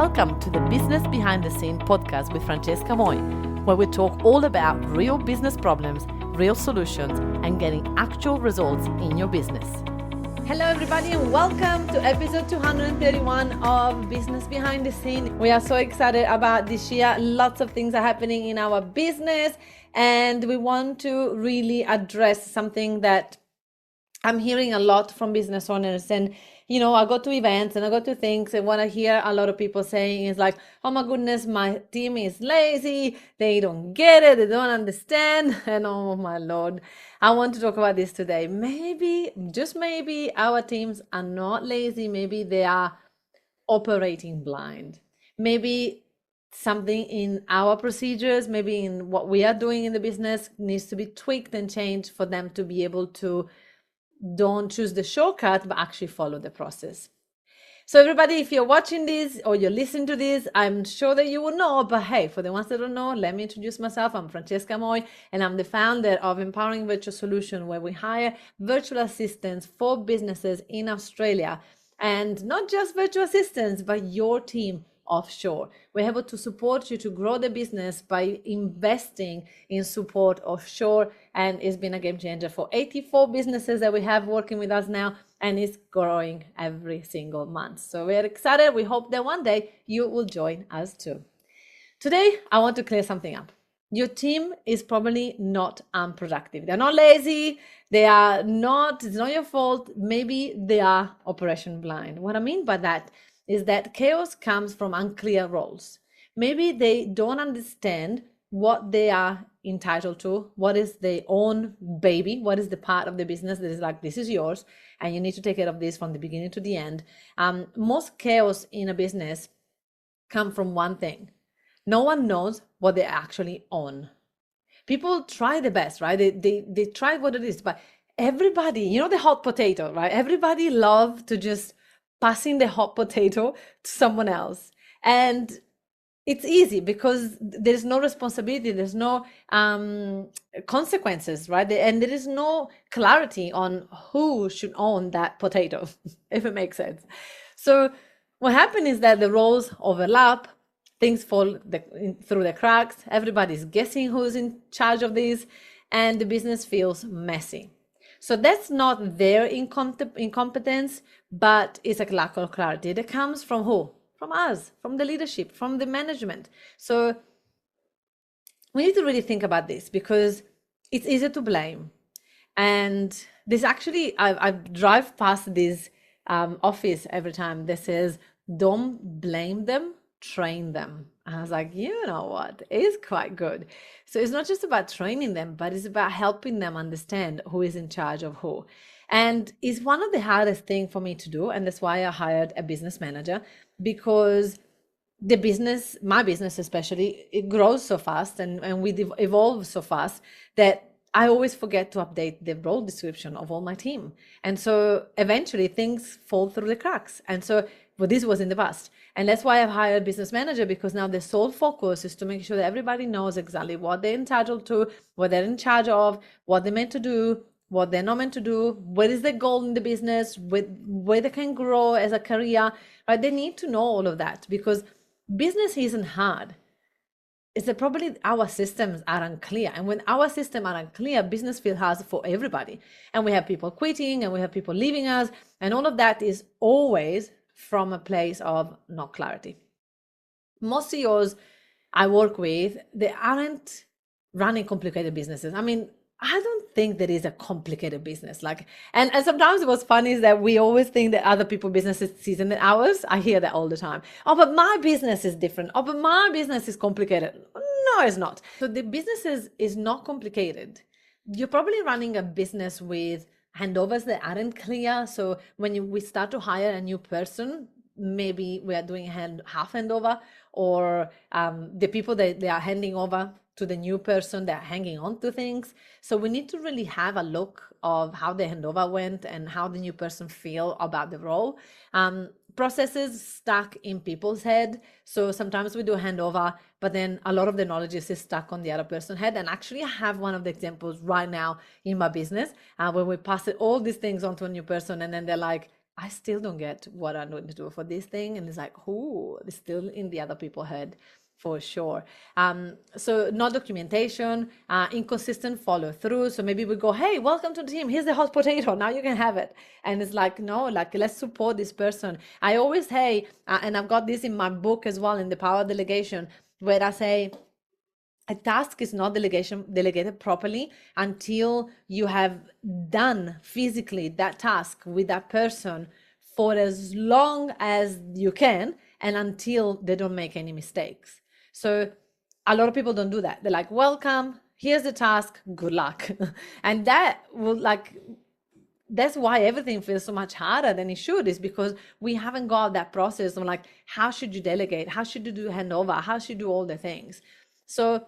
Welcome to the Business Behind the Scene podcast with Francesca Moi, where we talk all about real business problems, real solutions, and getting actual results in your business. Hello everybody and welcome to episode 231 of Business Behind the Scene. We are so excited about this year. Lots of things are happening in our business and we want to really address something that I'm hearing a lot from business owners. And I go to events and I go to things, and what I hear a lot of people saying is like, oh my goodness, my team is lazy, they don't get it, they don't understand. And oh my Lord, I want to talk about this today. Maybe, just maybe, our teams are not lazy. Maybe they are operating blind. Maybe something in our procedures, maybe in what we are doing in the business needs to be tweaked and changed for them to be able to don't choose the shortcut, but actually follow the process. So everybody, if you're watching this or you're listening to this, I'm sure that you will know, but hey, for the ones that don't know, let me introduce myself. I'm Francesca Moi, and I'm the founder of Empowering Virtual Solutions, where we hire virtual assistants for businesses in Australia. And not just virtual assistants, but your team offshore. We're able to support you to grow the business by investing in support offshore, and it's been a game changer for 84 businesses that we have working with us now, and it's growing every single month. So we're excited. We hope that one day you will join us too. Today, I want to clear something up. Your team is probably not unproductive. They're not lazy. They are not, it's not your fault. Maybe they are operation blind. What I mean by that is that chaos comes from unclear roles. Maybe they don't understand what they are entitled to, what is their own baby, what is the part of the business that is like, this is yours, and you need to take care of this from the beginning to the end. Most chaos in a business come from one thing. No one knows what they actually own. People try the best, right? They try what it is, but everybody, the hot potato, right? Everybody loves to just passing the hot potato to someone else. And it's easy because there's no responsibility, there's no consequences, right? And there is no clarity on who should own that potato, if it makes sense. So what happens is that the roles overlap, things fall through the cracks, everybody's guessing who's in charge of this, and the business feels messy. So that's not their incompetence, but it's a lack of clarity that comes from who? From us, from the leadership, from the management. So we need to really think about this because it's easy to blame. And this actually, I drive past this office every time that says, don't blame them, train them. And I was like, you know what? It's quite good. So it's not just about training them, but it's about helping them understand who is in charge of who. And it's one of the hardest things for me to do. And that's why I hired a business manager, because the business, my business especially, it grows so fast and we evolve so fast that I always forget to update the role description of all my team. And so eventually things fall through the cracks. And so this was in the past. And that's why I've hired a business manager, because now the sole focus is to make sure that everybody knows exactly what they're entitled to, what they're in charge of, what they're meant to do, what they're not meant to do, what is the goal in the business, where they can grow as a career, right? They need to know all of that because business isn't hard. It's that probably our systems are unclear. And when our systems are unclear, business feels hard for everybody. And we have people quitting and we have people leaving us. And all of that is always from a place of no clarity. Most CEOs I work with, they aren't running complicated businesses. I mean, I don't think there is a complicated business. And sometimes what's funny is that we always think that other people's businesses season than ours. I hear that all the time. Oh, but my business is different. Oh, but my business is complicated. No, it's not. So the business is not complicated. You're probably running a business with handovers that aren't clear. So when we start to hire a new person, maybe we are doing half handover, or the people that they are handing over to the new person, they're hanging on to things. So we need to really have a look of how the handover went and how the new person feel about the role. Processes stuck in people's head. So sometimes we do a handover, but then a lot of the knowledge is stuck on the other person's head. And actually I have one of the examples right now in my business where we pass all these things on to a new person and then they're like, I still don't get what I'm going to do for this thing. And it's like, who is still in the other people's head for sure. So no documentation, inconsistent follow through. So maybe we go, hey, welcome to the team. Here's the hot potato. Now you can have it. And it's like, no, like let's support this person. I always say, and I've got this in my book as well, in the Power of Delegation, where I say, a task is not delegated properly until you have done physically that task with that person for as long as you can, and until they don't make any mistakes. So a lot of people don't do that. They're like, welcome, here's the task, good luck. And that will that's why everything feels so much harder than it should, is because we haven't got that process of like, how should you delegate? How should you do handover? How should you do all the things? So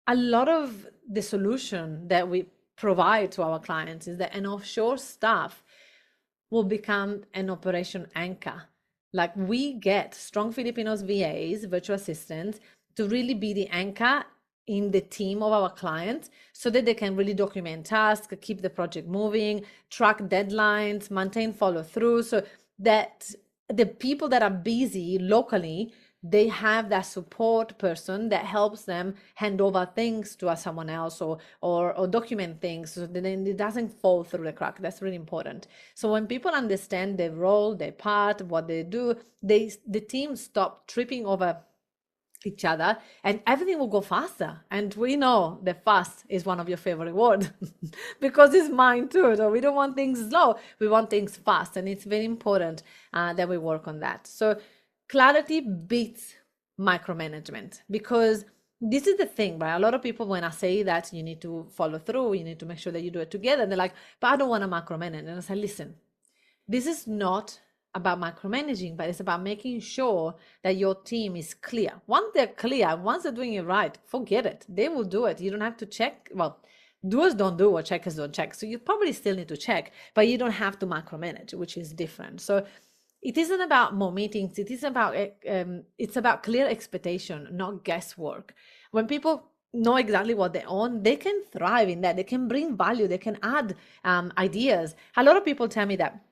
a lot of the solution that we provide to our clients is that an offshore staff will become an operation anchor. Like, we get strong Filipinos VAs, virtual assistants, to really be the anchor in the team of our clients, so that they can really document tasks, keep the project moving, track deadlines, maintain follow through, so that the people that are busy locally, they have that support person that helps them hand over things to someone else, or document things, so that it doesn't fall through the crack. That's really important. So when people understand their role, their part, what they do, the team stop tripping over each other, and everything will go faster. And we know that fast is one of your favorite words because it's mine too. So we don't want things slow, we want things fast, and it's very important that we work on that. So clarity beats micromanagement, because this is the thing, right? A lot of people, when I say that you need to follow through, you need to make sure that you do it together, they're like, but I don't want to micromanage. And I say, listen, this is not about micromanaging, but it's about making sure that your team is clear. Once they're clear, once they're doing it right, forget it. They will do it. You don't have to check. Well, doers don't do or checkers don't check. So you probably still need to check, but you don't have to micromanage, which is different. So it isn't about more meetings. It is about it's about clear expectation, not guesswork. When people know exactly what they own, they can thrive in that. They can bring value. They can add ideas. A lot of people tell me that,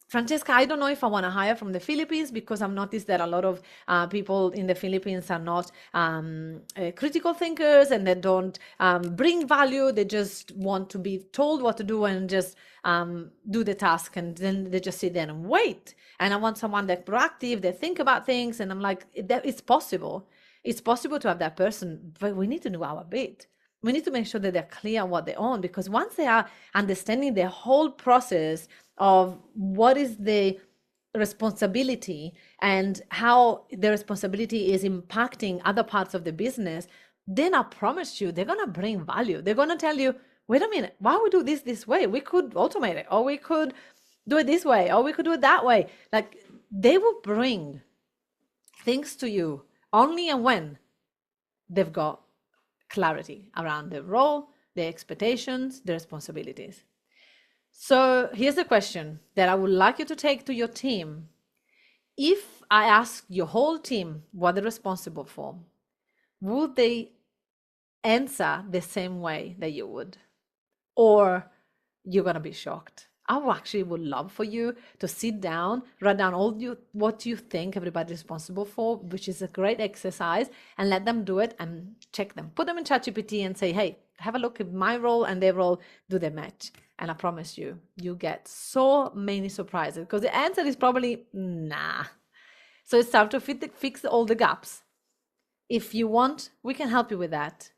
Francesca, I don't know if I want to hire from the Philippines, because I've noticed that a lot of people in the Philippines are not critical thinkers, and they don't bring value. They just want to be told what to do and just do the task, and then they just sit there and wait. And I want someone that's proactive, they think about things. And I'm like, it's possible. It's possible to have that person, but we need to do our bit. We need to make sure that they're clear on what they own, because once they are understanding the whole process of what is the responsibility and how the responsibility is impacting other parts of the business, then I promise you, they're going to bring value. They're going to tell you, wait a minute, why we do this way? We could automate it, or we could do it this way, or we could do it that way. Like, they will bring things to you only and when they've got clarity around the role, the expectations, the responsibilities. So here's the question that I would like you to take to your team. If I ask your whole team what they're responsible for, would they answer the same way that you would? Or you're going to be shocked? I actually would love for you to sit down, write down what you think everybody's responsible for, which is a great exercise, and let them do it and check them. Put them in ChatGPT and say, hey, have a look at my role and their role, do they match? And I promise you, you get so many surprises, because the answer is probably nah. So it's time to fix all the gaps. If you want, we can help you with that.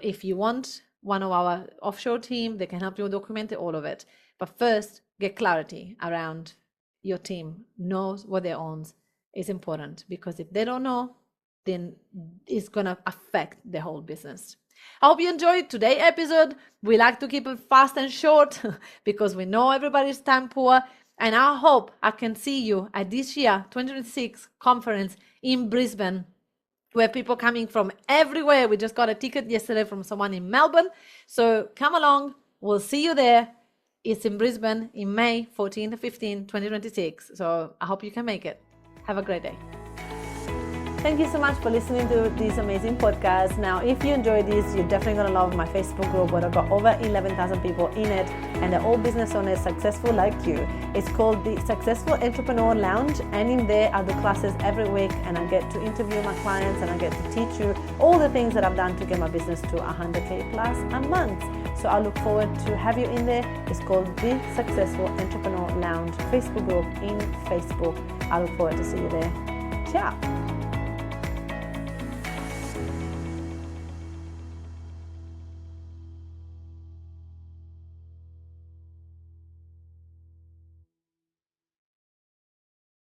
If you want one of our offshore team, they can help you document all of it. But first, get clarity around your team knows what they own is important, because if they don't know, then it's going to affect the whole business. I hope you enjoyed today's episode. We like to keep it fast and short because we know everybody's time poor. And I hope I can see you at this year 2026 conference in Brisbane, where people coming from everywhere. We just got a ticket yesterday from someone in Melbourne. So come along. We'll see you there. It's in Brisbane in May 14 to 15, 2026. So I hope you can make it. Have a great day. Thank you so much for listening to these amazing podcasts. Now, if you enjoy this, you're definitely going to love my Facebook group where I've got over 11,000 people in it, and they're all business owners successful like you. It's called the Successful Entrepreneur Lounge, and in there I do classes every week, and I get to interview my clients, and I get to teach you all the things that I've done to get my business to 100K plus a month. So I look forward to have you in there. It's called the Successful Entrepreneur Lounge Facebook group in Facebook. I look forward to see you there. Ciao.